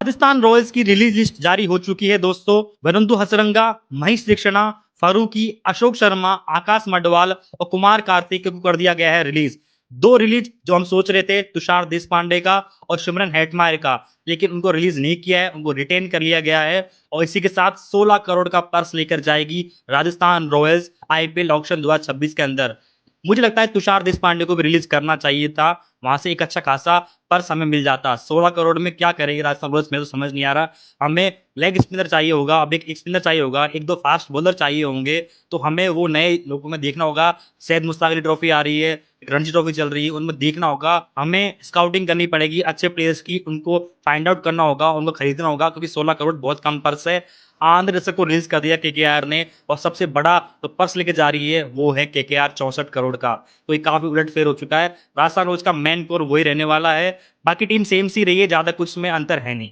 Rajasthan Royals की release list जारी हो चुकी है दोस्तों। वरुण हसरंगा, महेश दीक्षणा, फारूकी, अशोक शर्मा, आकाश मडवाल और कुमार कार्तिक को कर दिया गया है रिलीज। दो रिलीज जो हम सोच रहे थे तुषार देशपांडे का और सिमरन हेटमायर का, लेकिन उनको रिलीज नहीं किया है, उनको रिटेन कर लिया गया है। और इसी के साथ 16 करोड़ का पर्स लेकर जाएगी राजस्थान रॉयल्स आईपीएल ऑक्शन 2026 के अंदर। मुझे लगता है तुषार देशपांडे को भी रिलीज करना चाहिए था, वहां से एक अच्छा खासा पर्स हमें मिल जाता। 16 करोड़ में क्या करेंगे राजस्थान रॉयल्स, में तो समझ नहीं आ रहा। हमें लेग स्पिनर चाहिए होगा, अब एक स्पिनर चाहिए होगा, एक दो फास्ट बॉलर चाहिए होंगे, तो हमें वो नए लोगों में देखना होगा। सैयद मुश्ताक अली ट्रॉफी आ रही है, रणजी ट्रॉफी चल रही है, उनमें देखना होगा। हमें स्काउटिंग करनी पड़ेगी अच्छे प्लेयर्स की, उनको फाइंड आउट करना होगा, उनको खरीदना होगा, क्योंकि 16 करोड़ बहुत कम पर्स है। आंध्र को रिलीज कर दिया केकेआर ने, और सबसे बड़ा तो पर्स लेके जा रही है वो है केकेआर 64 करोड़ का। तो ये काफी उलटफेर हो चुका है। राजस्थान रॉयल्स का मेन कोर वही रहने वाला है, बाकी टीम सेम सी रही है, ज्यादा कुछ में अंतर है नहीं।